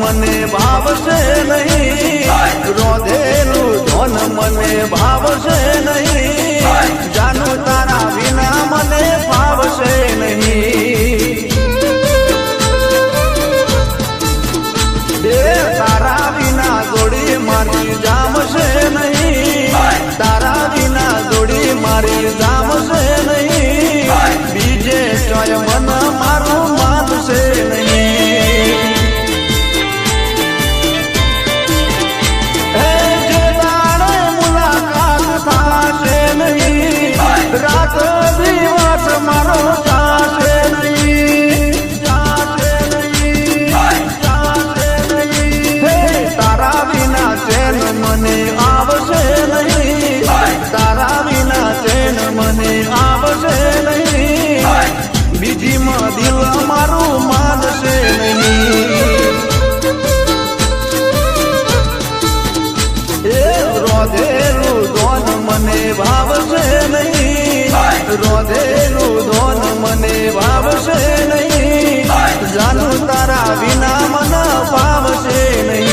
મને ભાવશે નહીં, રોધેલું ધોન મને ભાવશે નહીં, જાનું તારા વિના મને ભાવશે નહીં. તારા વિના જોડી મારી જામશે નહીં, તારા વિના જોડી મારી જામશે નહીં, બીજે ચોય મન મારું માનશે નહીં. રાત દિવસ મારો જાશે નહીં, જાશે નહીં, જાશે નહીં. તારા વિના ચેન મને આવશે નહીં, તારા વિના ચેન મને આવશે નહીં, બીજીમાં દિલ મારું માનશે નહીં. રોધેલું ધોન મને ભાવશે નહીં, રોધેલું ધોન મને ભાવશે નહીં, જાનું તારા વિના મન ભાવશે નહીં.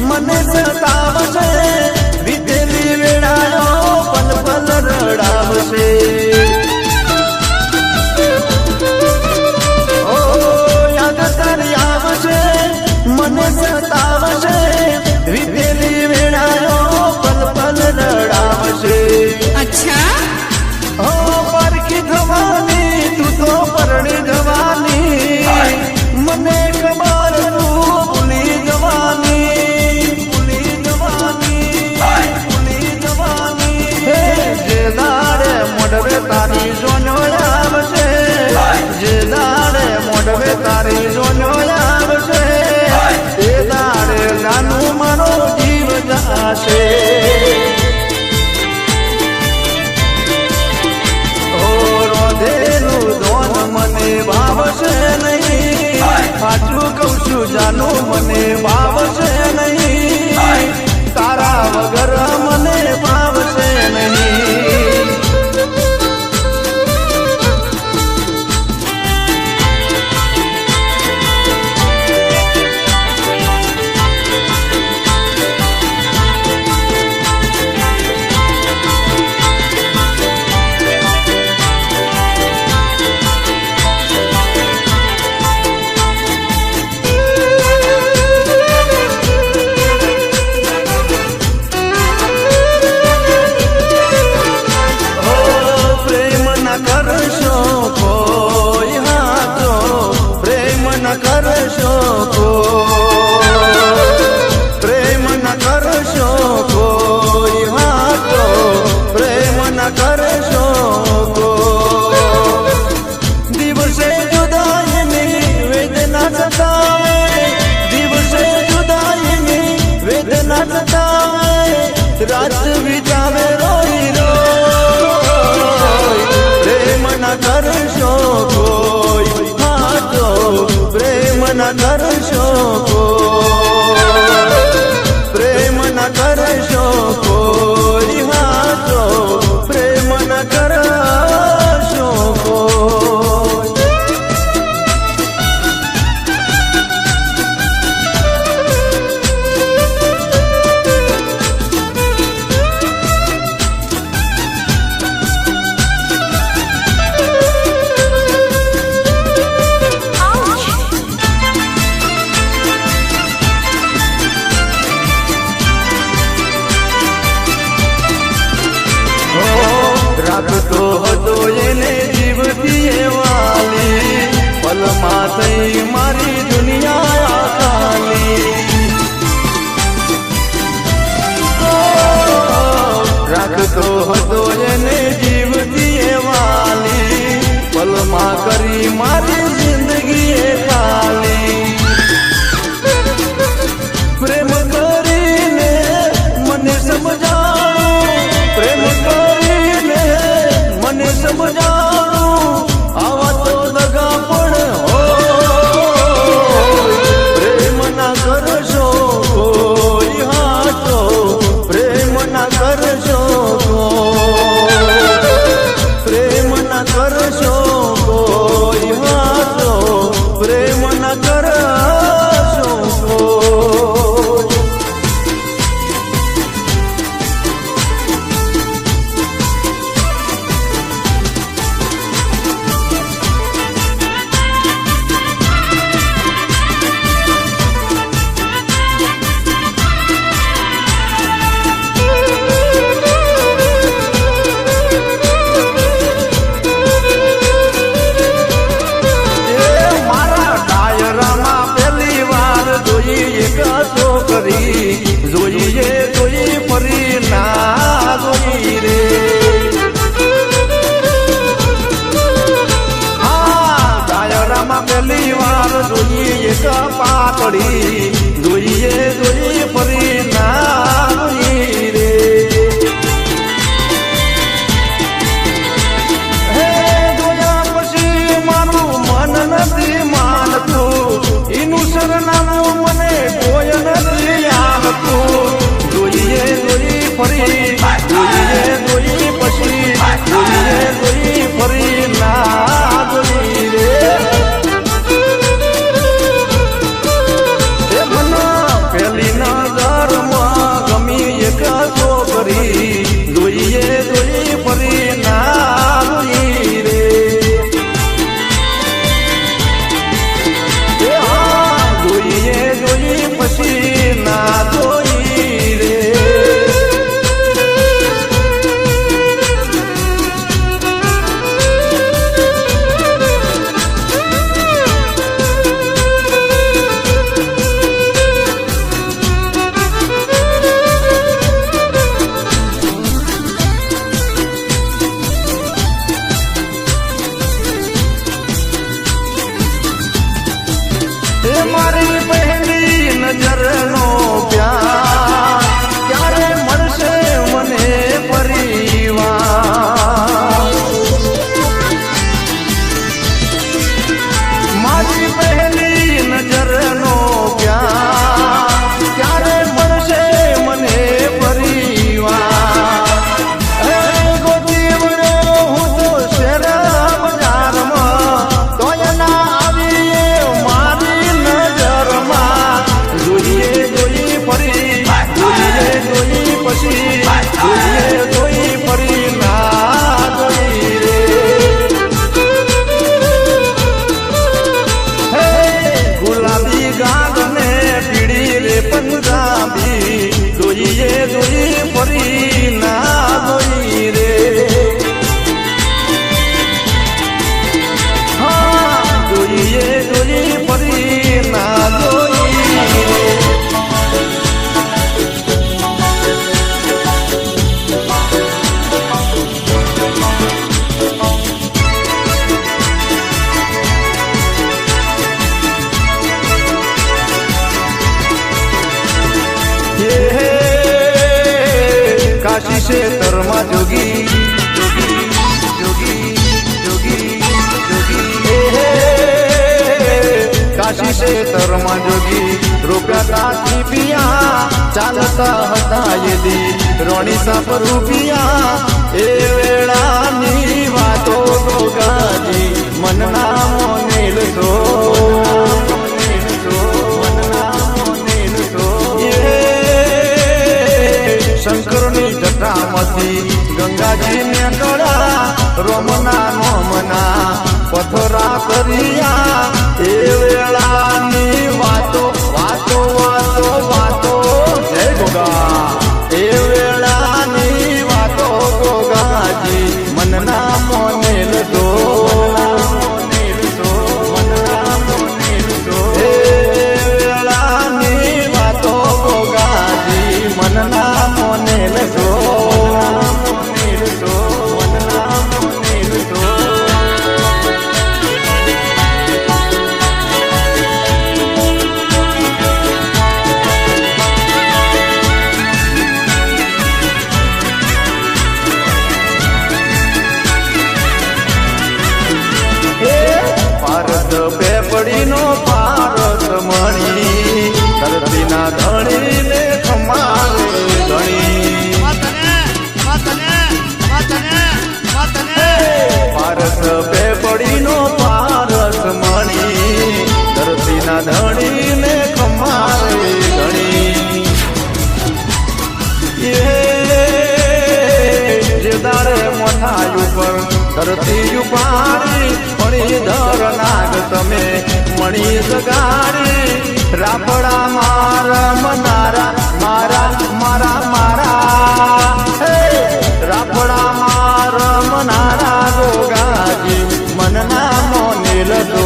મને સતાવશે, વીતેલી વેળાઓ પલ પલ રડાવશે. ઓ યાદ તારી આવશે, મને સતાવશે, વીતેલી વેળાઓ પલ પલ રડાવશે. અચ્છા, ઓ પરખી થવાની તું તો પરણી જવાની, મને ખબર તું ભૂલી જવાની. મોઢવે તારી જોનો આવશે, જે દાડે મોઢવે તારી જોનો આવશે, તે દાડે જાનું મારો જીવ જાશે. ઓ રોધેલું ધોન મને ભાવશે નહીં, સાચું કહું છું જાનું મને ભાવશે નહીં, તારા વગર મને ભાવશે નહીં. રાત વિતાવે રોઈ રોઈ, પ્રેમ ના કરશો કોઈ, હા તો પ્રેમ ના કરશો કોઈ, પ્રેમ ના કરશો કોઈ, હા તો પ્રેમ ના કરશો કોઈ. થઈ મારી દુનિયા ખાલી. રાખતો હતો એને જીવતી એ વાલી, પલમાં કરી મારી જિંદગી એ ખાલી. પ્રેમ કરીને મને સમજાવું, પ્રેમ કરીને મને સમજાવું, આવા તો દગા પણ હોય. પ્રેમ ના કરશો કોઈ હાચો, પ્રેમ ના કરશો પ્રેમ ના કરશો કોઈ હાચો, પ્રેમ ના કરશો કોઈ. જોઈએ જોઈ ફરી ના જોઈ રે. હા ડાયરામાં પહેલી વાર જોઈએ એક પાતળી, જોઈએ જોઈ ફરી ના જોઈ રે. હે જોયા પછી મારું મન નથી માનતું, એનું સરનામું મને કોઈ નથી આવતું. જોઈએ જોઈ ફરી, જોઈએ જોઈ પછી, જોઈએ જોઈ ફરી ના જોઈ રે. એ મને પહેલી નજરમાં ગમી એક છોકરી, જોઈએ જોઈ ફરી ના જોઈ રે. જોઈએ જોઈ પછી ના જોઈ રે. મારી પહેલી નજરનો પ્યાર ક્યારે મળશે મને પરિવાર? મારી પહેલી નજરનો પ્યાર ક્યારે મળશે મને પરિવાર? ગોતી વળ્યો હું તો શેર બજારમાં, તોય ના આવીએ મારી નજરમાં. જોઈએ જોઈ ફરી, જોઈએ જોઈ પછી, જોઈએ જોઈ ફરી ના જોઈ રે. હે ગુલાબી ગાલ ને પીળી રે પંજાબી, જોઈએ જોઈ ફરી ના જોઈ રે. હા જોઈએ જોઈ ફરી ના જોઈ રે. કાશી ક્ષેત્રમાં જોગી, જોગી જોગી જોગી જોગી. કાશી ક્ષેત્રમાં જોગી રોકાતા પિયા, ચાલતા હતા યદી રોણી સાપ રૂપિયા. એ વેળાની વાતો ગોગાજી મનના મોનેલ તો, શંકરની જટામાંથી ગંગાજી ને કળા, રોમના નોમના પથરા કર્યા. એ વેળાની વાતો વાતો વાતો વાતો જય ગોગા. એ વેળાની વાતો ગોગાજી મનના મોનેલ તો, મનના મોનેલ તો, મનના મોનેલ મણી જગાડી રાપડા મારા મનારા મારા મારા મારા હે રાપડા મારા મનારા ગોગાજી મનના મોનેલ દો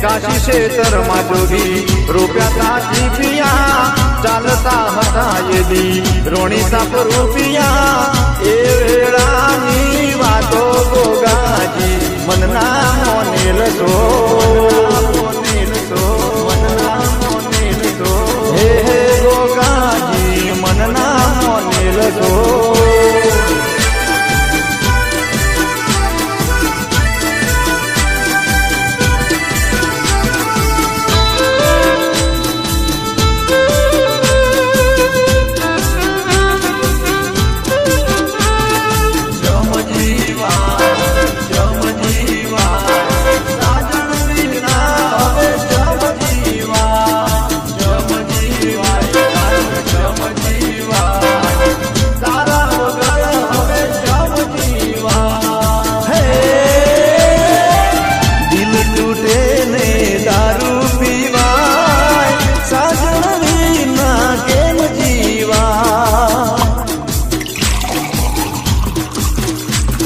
કાશી ક્ષેત્રમાં જોગી રૂપિયા કાચી પિયા ચાલતા હતા યદી રોણી સાપ રૂપિયા એ વેળાની વાતો ગોગાજી મનના મોનેલ દો હે હે ગોગાજી મનના મોનેલ દો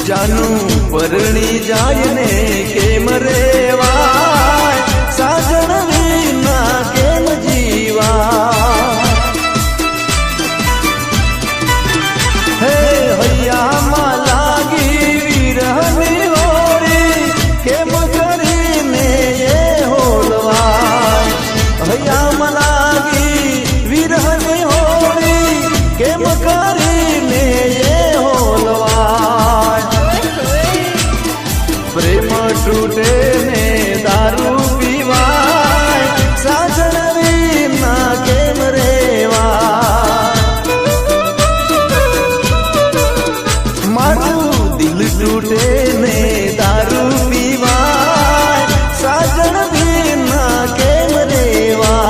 જાનું પરણી જાય ને કેમ રેવાય સાજણ વિના કેમ જીવા હે હૈયામાં લાગી વિરહની હોરી કેમ કરીને એ હોલવાય હૈયામાં લાગી વિરહની હોરી કેમ કરીને એ હોલવાય પ્રેમ તૂટે ને દારૂ પીવાય સાજણ વિના કેમ રેવા મારું દિલ તૂટે ને દારૂ પીવાય સાજણ વિના કેમ રેવા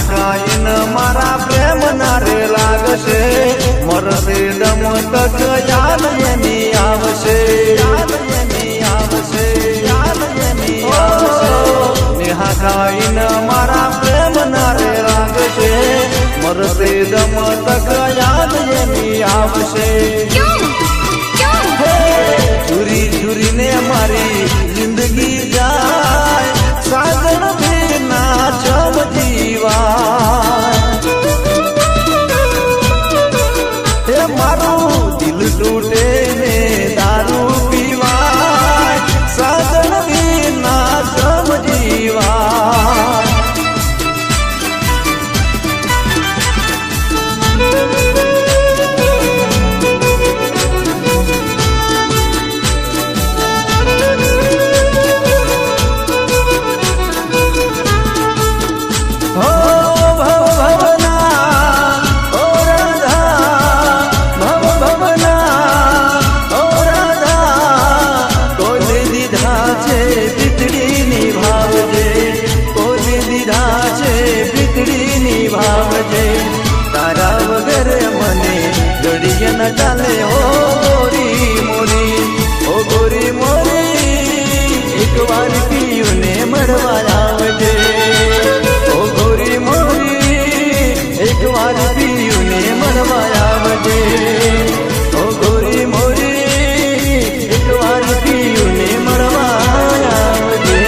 કાઈન મારા પ્રેમ ના રે લાગશે મરશે દમ તક યાદ એની આવશે નેહા કાઈન મારા પ્રેમ ના રે લાગશે મરશે દમ તક યાદ એની આવશે ચુરી ચુરીને મારી જિંદગી જાય સાજણ વિના ચમ જીવાય હે મારું દિલ તૂટે ને દારૂ પીવાય સાજણ વિના ચમ જીવાય તારા વગર મને ઘડીએ ન ચાલે ઓ ગોરી મોરી ઓ ગોરી મોરી એક વાર પીયું ને મળવા આવજે ઓ ગોરી મોરી એક વાર પીયું ને મળવા આવજે ઓ ગોરી મોરી એક વાર પીયું ને મળવા આવજે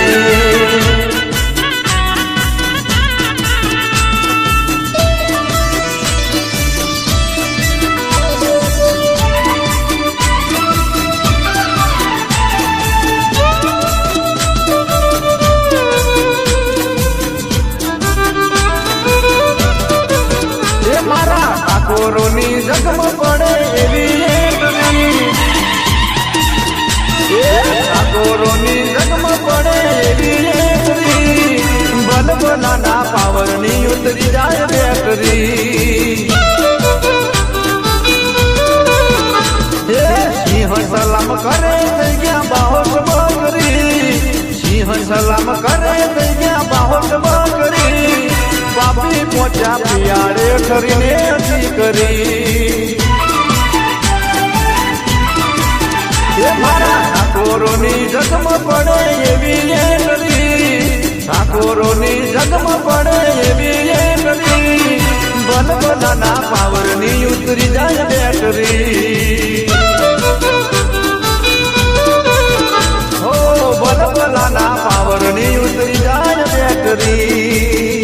ઠાકોરોની જગમ પડે એવી ઠાકોરોની જગમ પડે એવી બલબલાના પાવરની ઉતરી જાય બેટરી સિંહ સલામ કરે થઈ ગયા બાહોટ બકરી સિંહ સલામ કરે થઈ ગયા બાહોટ બકરી બાપી પોચા પિયાળે ઠરીને અજી કરી એ મારા ઠાકોરોની જગમ પડે એવી કરી ઠાકોરોની જગમ પડે એવી કરી બલબલાના પાવરની ઉતરી જાય બેટરી હો બલબલાના પાવરની ઉતરી જાય બેટરી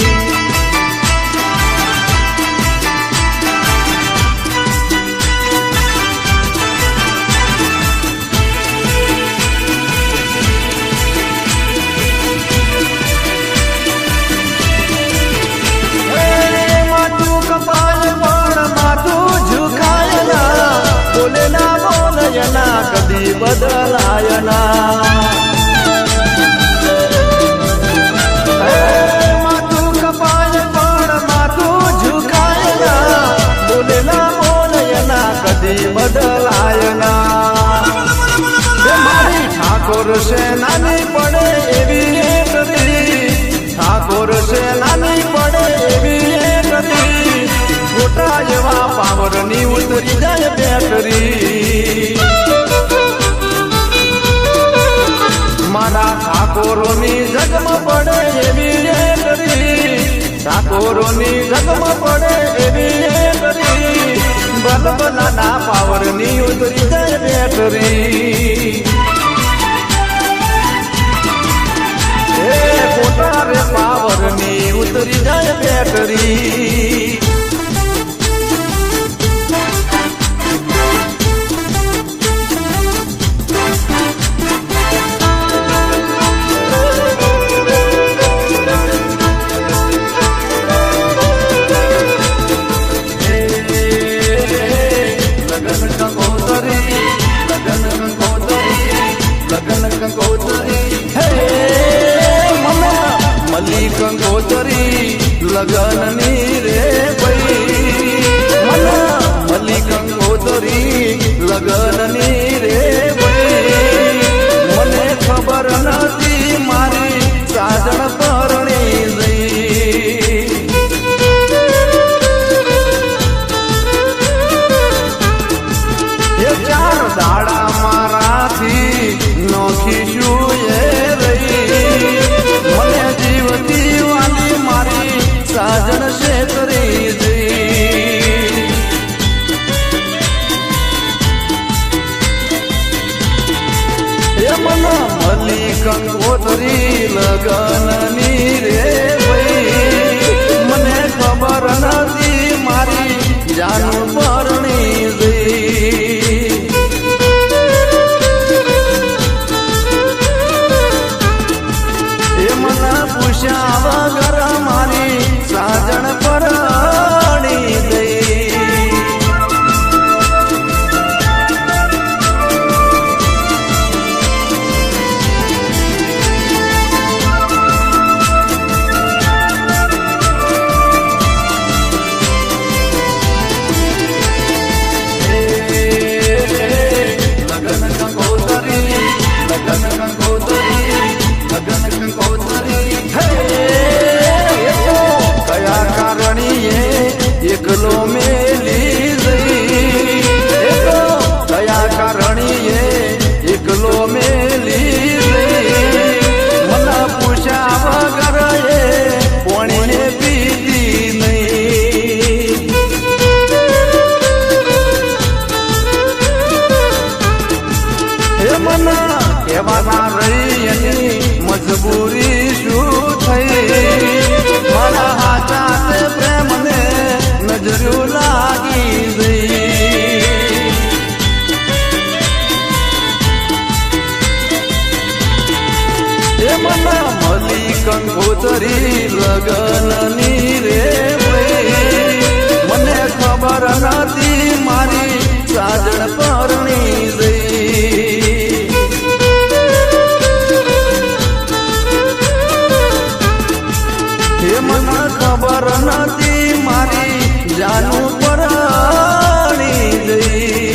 કદી બદલાયના માથું કપાય પણ માથું ઝુકાયના બોલેલા બોલયના કદી બદલાયના મારી ઠાકોર સેનાની પડે એવી કરી ઠાકોર સેનાની પડે એવી કરી ખોટા જેવા પાવરની ઉતરી જાય બેટરી મારા ઠાકોરોની જગમ પડે એવી કરી ઠાકોરોની જગમ પડે એવી કરી બલબલાના પાવરની ઉતરી જાય બેટરી એ ખોટા રે પાવરની ઉતરી જાય બેટરી કંકોતરી લગનની રે ભાઈ મલી કંકોતરી લગનની રે ભાઈ મને ખબર નથી મારી સાજણ પરણી જઈ એ ચાર દાડા મારાથી નોખી શું એ રહી મને જીવતી વાલી મારી સાજણ શેતરી જઈ એ મને મલી કંકોતરી લગનની રે ભાઈ મને ખબર નથી મારી જાન પરણી જઈ પૂછ્યા વગર મારી સાજણ પરણી ગઈ લગન કંકોતરી કયા કારણીએ એકલો મેલી જઈ કયા કારણીએ એકલો મેલી જઈ મને પૂછ્યા વગર એ પોણીને પીધી નહીં એ મને કહેવાના રહી એની મજબૂરી શું થઈ મારા હાચા પ્રેમને નજરો લાગી ગઈ એ મને મલી કંકોતરી લગનની રે ભાઈ મને ખબર નથી મારી સાજણ પરણી જઈ મને ખબર નથી મારી જાનું પરણી જઈ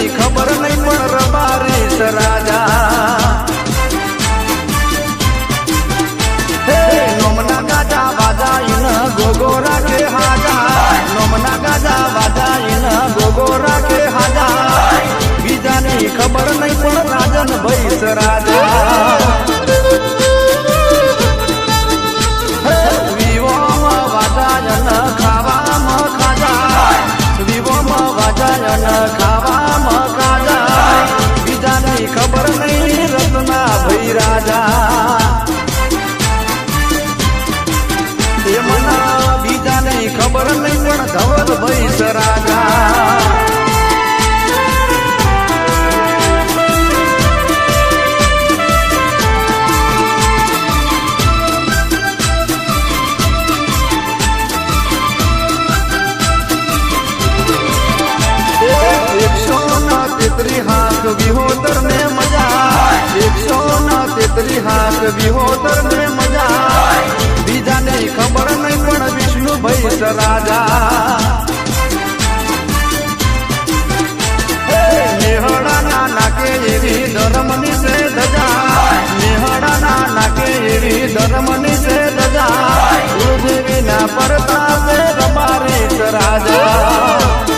ખબર નહીં પણ રબારી રાજા નોમના ગાજા બાજા ગોગો રાખે હાજા નોમના ગાજા બાજા ગોગો રાખે હાજા બીજાની ખબર નહીં પણ રાજન ભૈસ રાજા વિવોમાં વાજા ખાવામાં ખાજા વિવોમાં વાજા ખાવામાં ખબર નહીં રત્ના ભઈ રાજા એ મના બીજાને ખબર નહીં પણ ધવલ ભઈ રાજા હાથ વિહોતર ને મજા 133 હાથ વિહોતર ને મજા બીજાને ખબર નહીં પણ વિષ્ણુ ભૈસ રાજા નેહડાના નાકે એવી ધર્મની છે ધજા નેહડાના નાકે એવી ધર્મની છે ધજા પૃથ્વીના પ્રતાપે રબારી રાજા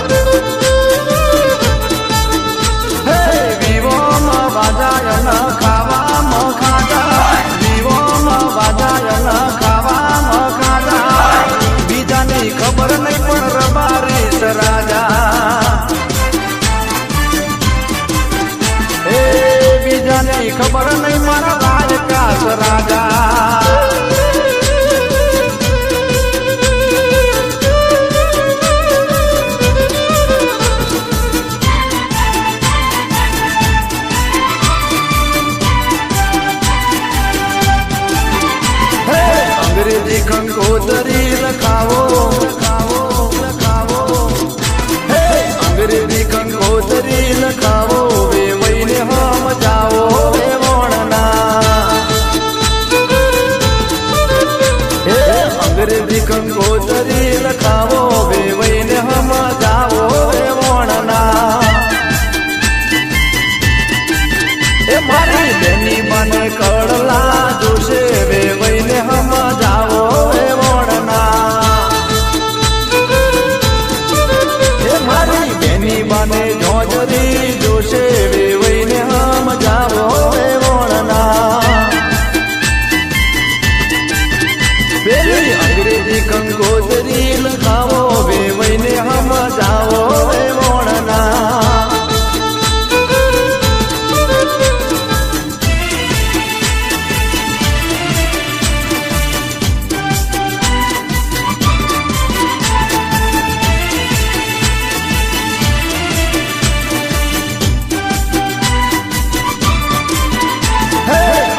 ખાવામાં ખાજા વિવોમાં વાજા ખાવામાં ખાજા બીજાની ખબર નહીં પણ રબારી રાજા એ બીજાની ખબર નહીં મારા રાજકાસ રાજા અંગ્રેજી કંકોતરી લખાવો લખાવો લખાવો હે અંગ્રેજી કંકોતરી લખાવો વે વઈને હમ જાઓ વે વણના હે અંગ્રેજી કંકોતરી લખાવો વે વઈને હમ જાઓ વે વણના એ મારી બેની મને કડલા જોશે વે વઈને હમ જાઓ વે વણના એ મારી બેની મને જોજરી જોશે વે વઈને હમ જાઓ વે વણના પેલી અંગ્રેજી કંકોતરી લખાવો વે વઈને હમ જાઓ વે વણના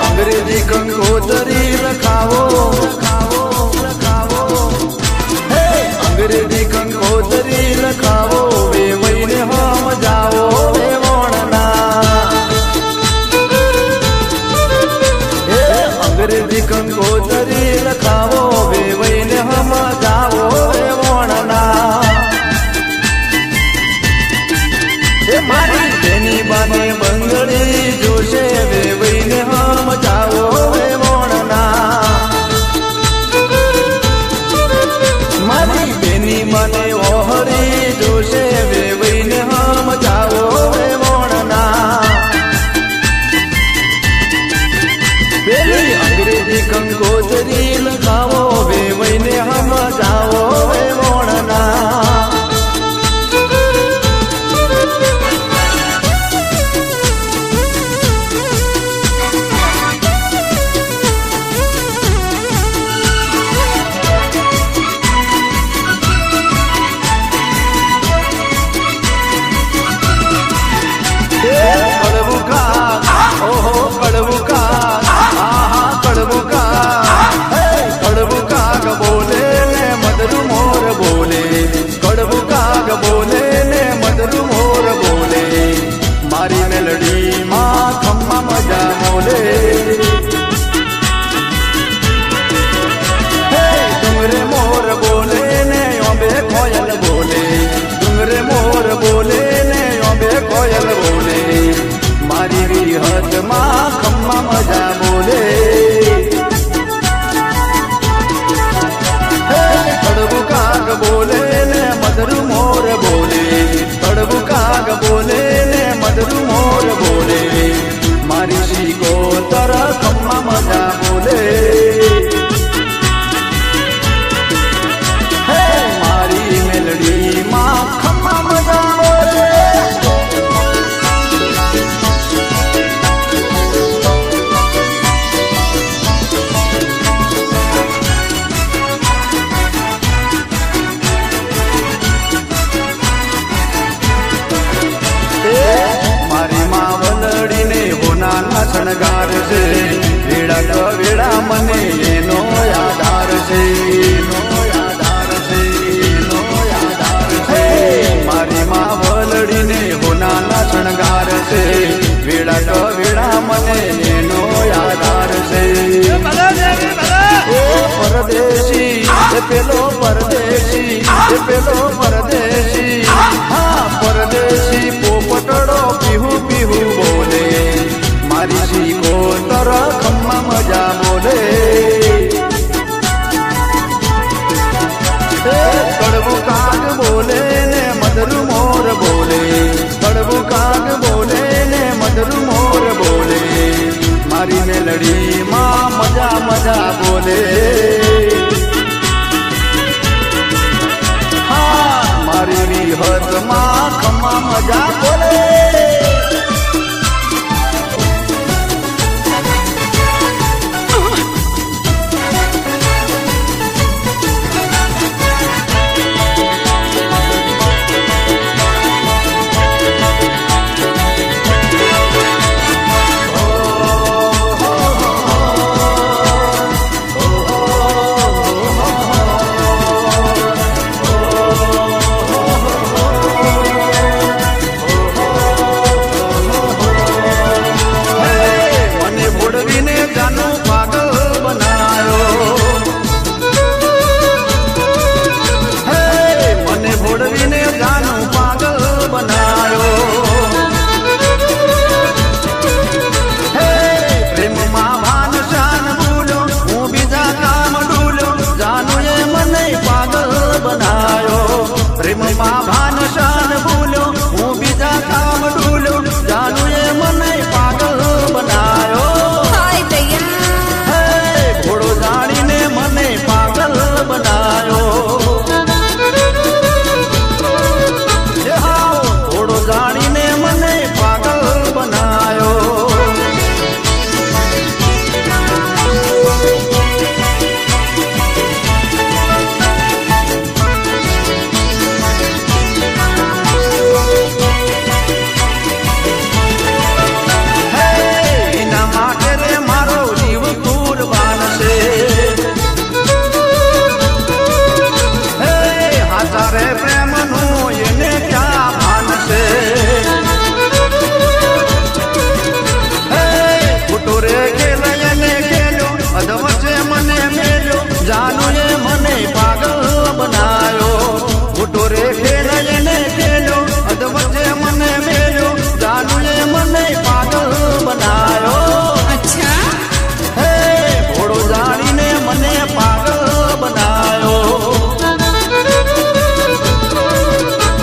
અંગ્રેજી કંકોતરી લખાવો લખાવો લખાવો હે અંગ્રેજી કંકોતરી લખાવો વે વઈને હમ જાઓ વે વણના હે અંગ્રેજી કંકોતરી લખાવો વે વઈને હમ જાઓ વે વણના એ મારી તેની બાને બંગડી જોશે વે વઈને હમ જાઓ વે વણના મારી બેની મને ઓહરી જોશે વે વઈને હમ જાઓ વે વણના પેલી અંગ્રેજી કંકોતરી લખાવો વે વઈને હમ જાઓ વે વણના કોયલ બોલે મારી વિહતમાં ખમ્મા મજા બોલે તડવું કાગ બોલે ને મધરું મોર બોલે તડવું કાગ બોલે ને મધરું મોર બોલે મારી શીખો તર ખમ્મા મજા બોલે મારી મેલડી માં ખમ્મા મજા બોલે મારી માં વલડીને હોનાના શણગાર છે વેડા તો વેડા મને એનો આધાર છે એનો આધાર છે એનો આધાર છે મારી માં વલડીને હોનાના શણગાર છે વેડા તો વેડા મને એનો આધાર છે પરદેશી પેલો પરદેશી પેલો પરદેશી હા પરદેશી પોપટડો પીહુ પીહુ બોલે મારી શીખો તર ખમ્મા મજા બોલે કડવું કાગ બોલે ને મધરું મોર બોલે કડવું કાગ બોલે ને મધરું મોર બોલે મારી મેલડી માં મજા મજા બોલે હા મારી વિહત માં ખમ્મા મજા બોલે પ્રેમમાં ભાન શાન ભૂલ્યો હું બીજા કામ ડૂલ્યો જાનુ એ મને પાગલ બનાયો ઘોડો જાણીને મને પાગલ બનાયો ઘોડો જાણીને મને પાગલ બનાયો જાનુ એ મને પાગલ બનાયો મોટો રે ખેલને ખેલ્યો અધવચ્ચે મને મેલ્યો જાનુ એ મને પાગલ બનાયો અચ્છા હે ઘોડો જાણીને મને પાગલ બનાયો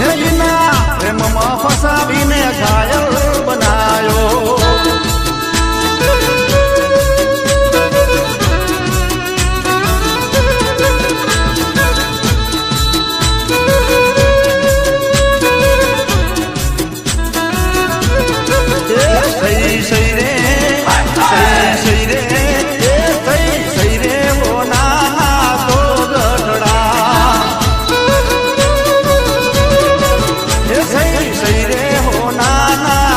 એના પ્રેમમાં ફસાવીને ઘાયલ બનાયો સઈ રે હો નાના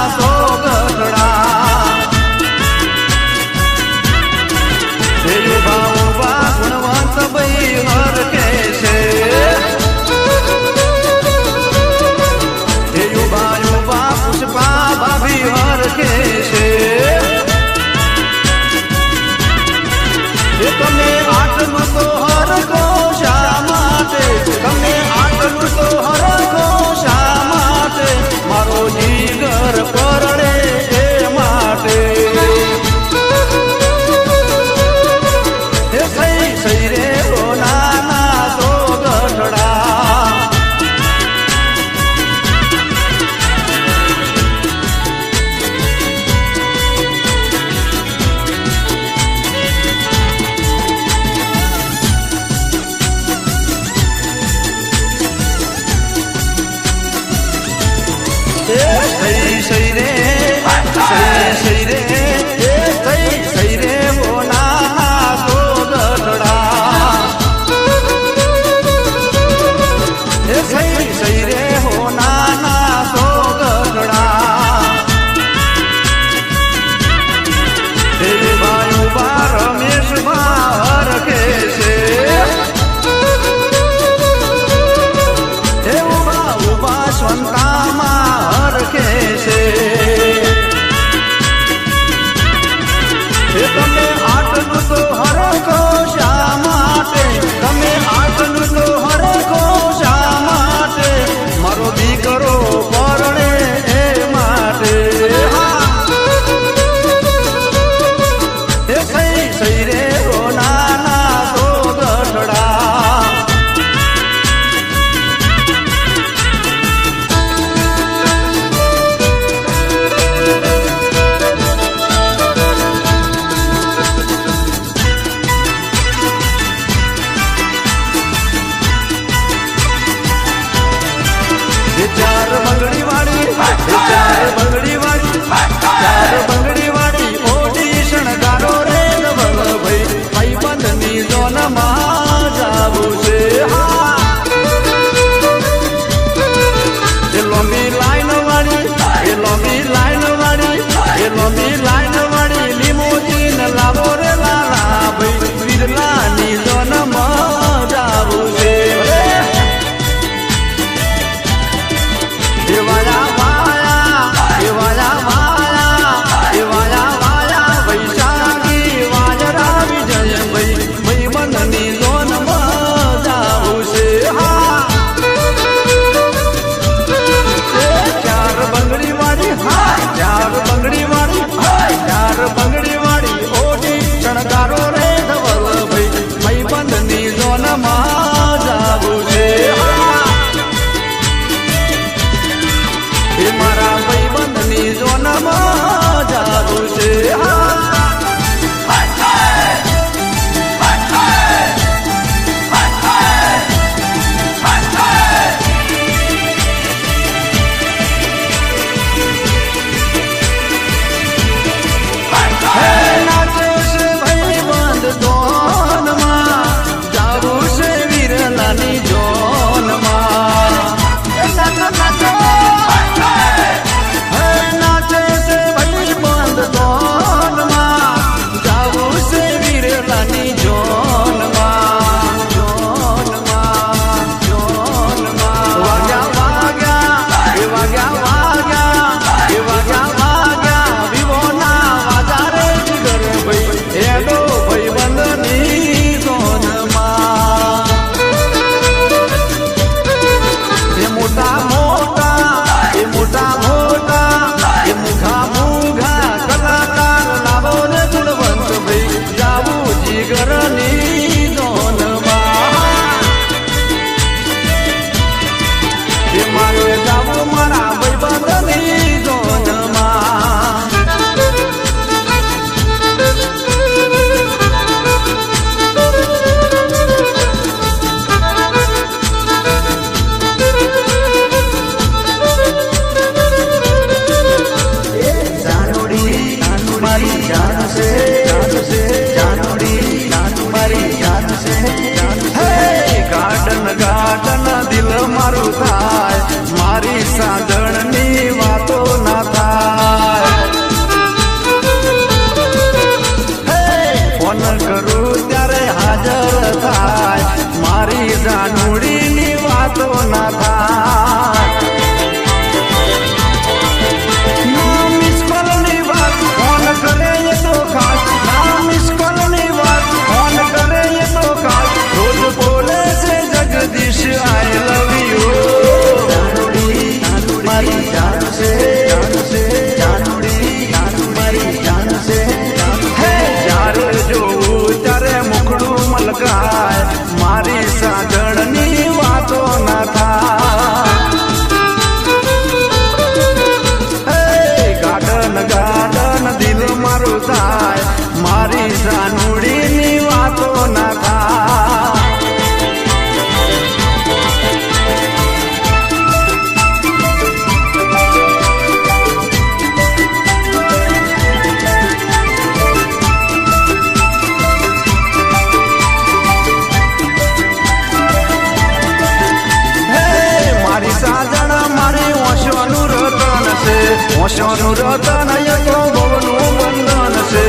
ઓશોનું રતન એ તો ભવનું બંધન છે.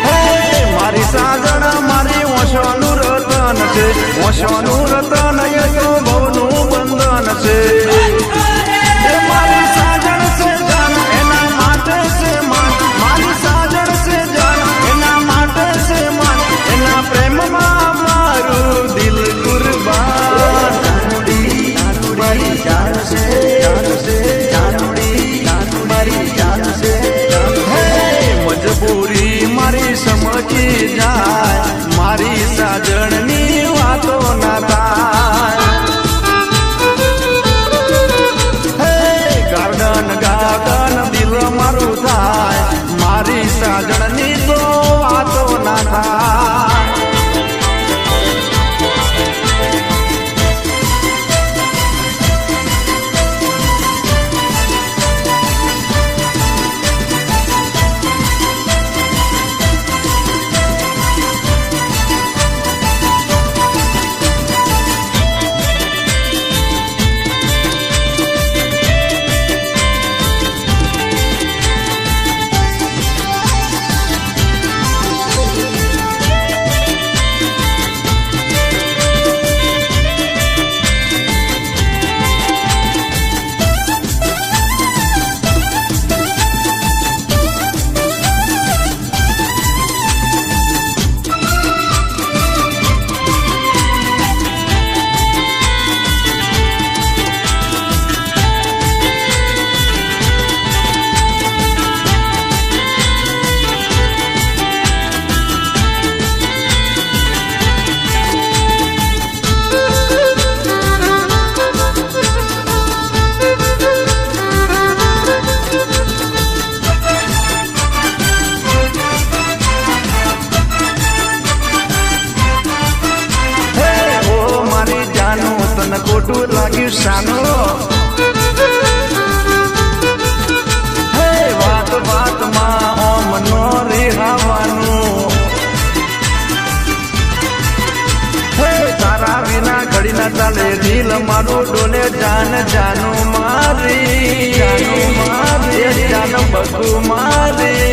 હે મારી સાજણ મારી ઓશોનું રતન છે. ઓશોનું રતન એ તો ભવનું બંધન છે. એ મારી સાજણ છે જાન એના માટે છે માન. મારી સાજણ છે જાન એના માટે છે માન. એના પ્રેમમાં મારું દિલ કુરબાન. મારી જાન છે મારી જાન છે. હે મજબૂરી મારી સમજી જાય. મારી સાજણની વાતો ના થાય. હે ગાર્ડન ગાર્ડન દિલ મારું થાય. મારી સાજણની તો વાતો ના થાય. ખોટું લાગ્યું સાનો. હે વાત વાતમાં ઓમ નો રેહાવાનું. હે તારા વિના ઘડી ના ચાલે. દિલ મારું ડોલે જાન જાનું મારી. જાનું મારી જાન બધું મારી.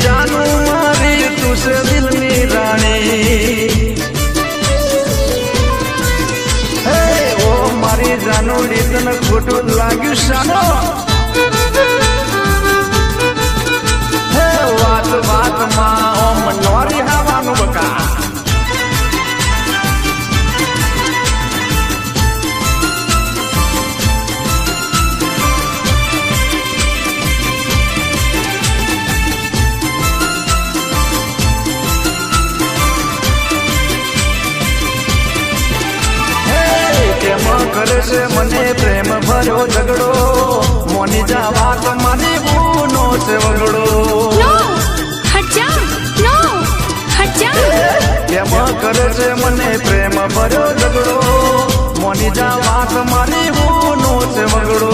જાનું મારી તું છે દિલની રાણી. જાનુડી તને ખોટું લાગ્યું સાનો. હે વાત વાતમાં ઓમ નોરી હાવાનું બકા. કરે છે મને પ્રેમ ભર્યો ઝઘડો. મોની જા વાત મારી બૂનો છે વગડો. કેમ કરે છે મને પ્રેમ ભર્યો ઝઘડો. મોની જા વાત મારી બૂનો છે વગડો.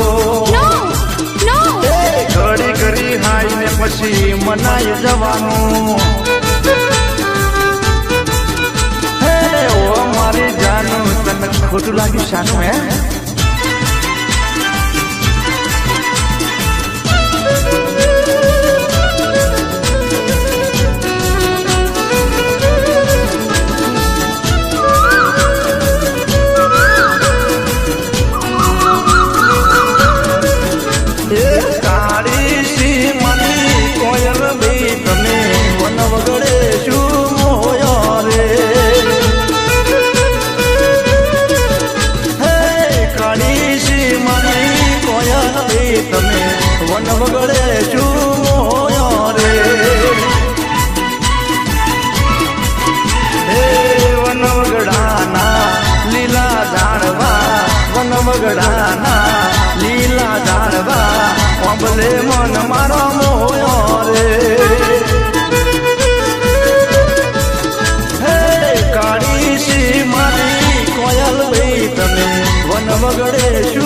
ઘડી કરી હાઈ ને પછી મનાઈ જવાનું. મારી જાનું તને ખોટું લાગ્યું સાનું. હે કાળી સી મારી કોયલ બી તમે વન વગડે શું મોયો રે. તમે વન વગડે શું મોયો રે. હે વન વગડાના લીલા ઝાડવા. વન વગડાના લીલા ઝાડવા. ઓબલે મન મારો મોયો રે. હે કાળી સી મારી કોયલ ભાઈ તમે વન વગડે શું